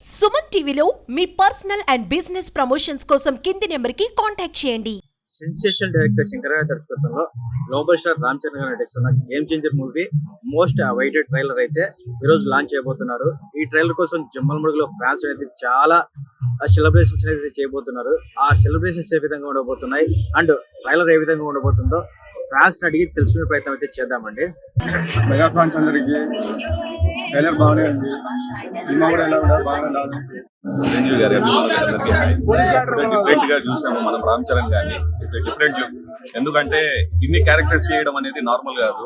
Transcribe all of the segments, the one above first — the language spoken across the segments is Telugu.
సుమన్ టీవీలో మీ పర్సనల్ అండ్ బిజినెస్ ప్రమోషన్స్ కోసం కింది నెంబర్కి కాంటాక్ట్ చేయండి. సెన్సేషనల్ డైరెక్టర్ శంకర్ గారి దర్శకత్వంలో గ్లోబల్ స్టార్ రామ్ చరణ్ గారు నటిస్తున్న game changer movie most awaited trailer అయితే ఈరోజు లాంచ్ చేయబోతున్నారు. ఈ ట్రైలర్ కోసం జమ్మల్ మడుగులో ఫ్యాన్స్ అయితే చాలా సెలబ్రేషన్స్ అయితే చేయబోతున్నారు. ఆ సెలబ్రేషన్స్ ఏ విధంగా ఉండబోతున్నాయి అండ్ ట్రైలర్ ఏ విధంగా ఉండబోతుందో ఫ్యాన్స్ అడిగి తెలుసుకునే ప్రయత్నం అయితే చేద్దామండి. మెగా ఫ్యాన్స్ అందరికి ట్రైలర్ బాగానే ఉంది. సినిమా కూడా ఎలా ఉండాలి బాగానే ఉండాలి. సంజీవ్ గారి డిఫరెంట్ గా చూసాము మనం రామ్ చరణ్ గారిని. It's different look. ఎందుకంటే ఇన్ని క్యారెక్టర్స్ చేయడం అనేది నార్మల్ కాదు.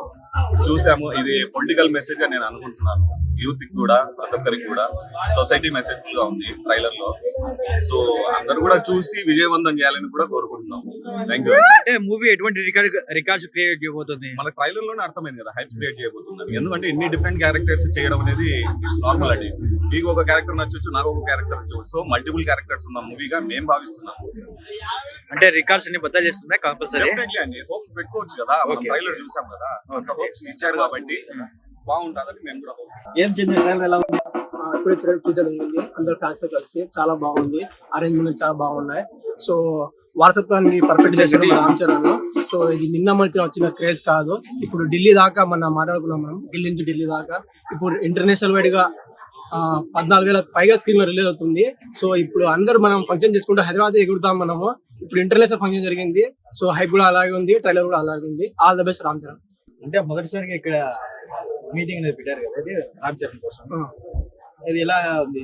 చూసాము, ఇది పొలిటికల్ మెసేజ్ అని నేను అనుకుంటున్నాను. యూత్ కి కూడా, ప్రతి ఒక్కరికి కూడా సొసైటీ మెసేజ్ గా ఉంది ట్రైలర్ లో. సో అందరు కూడా చూసి విజయవంతం చేయాలని కూడా కోరుకుంటున్నాం. Thank you. అంటే మూవీ ఎటువంటి రికార్డ్స్ క్రియేట్ చేయబోతుంది? మన ట్రైలర్ లోనే అర్థమైంది కదా, హైప్స్ క్రియేట్ చేయబోతుంది. ఎందుకంటే ఇన్ని డిఫరెంట్ క్యారెక్టర్స్ చేయడం అనేది ఇట్స్ నార్మల్ అండి. మీకు ఒక క్యారెక్టర్ నచ్చొచ్చు, నాకు ఒక క్యారెక్టర్ నచ్చొచ్చు. సో మల్టిపుల్ క్యారెక్టర్స్ ఉన్న మూవీగా మేము భావిస్తున్నాం. అంటే రికార్డ్స్ అన్ని బద్దలు చేస్తున్నాయి కంపల్సరీ అండి. హోప్స్ పెట్టుకోవచ్చు కదా, ట్రైలర్ చూసాం కదా, హోప్స్ ఇచ్చారు కాబట్టి బాగుంటుందని మేము కూడా. ఏం చేంజర్ ట్రైలర్ ఎలా ఉంది? ఇప్పుడే చూడడం అందరు ఫ్యాన్స్ తో కలిసి చాలా బాగుంది. అరేంజ్మెంట్ చాలా బాగున్నాయి. సో వారసత్వానికి పర్ఫెక్ట్ చేశారు రామ్ చరణ్. సో ఇది నిన్న మధ్య వచ్చిన క్రేజ్ కాదు. ఇప్పుడు ఢిల్లీ దాకా మనం మాట్లాడుకున్నాం. మనం ఢిల్లీ నుంచి ఢిల్లీ దాకా ఇప్పుడు ఇంటర్నేషనల్ వైడ్ గా 14,000 పైగా స్క్రీన్ లో రిలీజ్ అవుతుంది. సో ఇప్పుడు అందరూ మనం ఫంక్షన్ చేసుకుంటూ హైదరాబాద్ ఎగురుతాం మనము. ఇప్పుడు ఇంటర్నేషనల్ ఫంక్షన్ జరిగింది. సో హైప్ కూడా అలాగే ఉంది, ట్రైలర్ కూడా అలాగే ఉంది. All the best Ram Charan. అంటే మొదటిసారిగా ఇక్కడ మీటింగ్ అనేది పెట్టారు కదా, ఇది రామ్ చరణ్ కోసం. ఇది ఎలా ఉంది?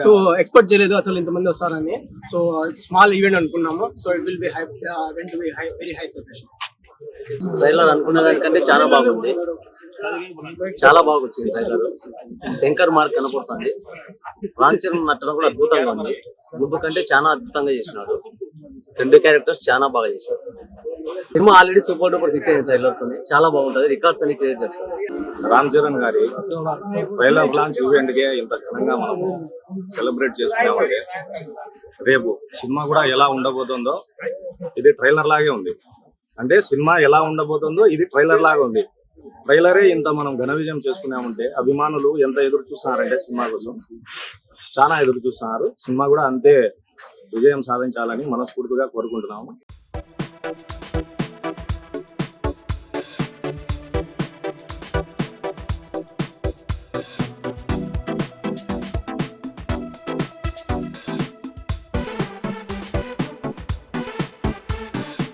సో ఎక్స్పెక్ట్ చేయలేదు అసలు ఇంతమంది వస్తారని. సో స్మాల్ ఈవెంట్ అనుకున్నాము. So it will be hype, very high celebration. Trailer అనుకున్న దానికంటే చాలా బాగుంది. చాలా బాగా వచ్చింది ట్రైలర్. శంకర్ మార్క్ కనపడుతుంది. రామ్ చరణ్ నటన కూడా అద్భుతంగా ఉంది. ముందు కంటే చాలా అద్భుతంగా చేసినాడు. 2 క్యారెక్టర్స్ చాలా బాగా చేశాడు. Cinema already super duper hit అయింది. ట్రైలర్ తోనే చాలా బాగుంటది. రికార్డ్స్ అన్ని క్రియేట్ చేస్తారు. రామ్ చరణ్ గారి ట్రైలర్ లాంచ్ ఈవెంట్ గా ఇంత ఘనంగా మనం సెలబ్రేట్ చేసుకున్నామంటే రేపు సినిమా కూడా ఎలా ఉండబోతుందో ఇది ట్రైలర్ లాగే ఉంది. అంటే సినిమా ఎలా ఉండబోతుందో ఇది ట్రైలర్ లాగా ఉంది. ట్రైలరే ఇంత మనం ఘన విజయం చేసుకున్నామంటే అభిమానులు ఎంత ఎదురు చూస్తున్నారంటే సినిమా కోసం చాలా ఎదురు చూస్తున్నారు. సినిమా కూడా అంతే విజయం సాధించాలని మనస్ఫూర్తిగా కోరుకుంటున్నాము.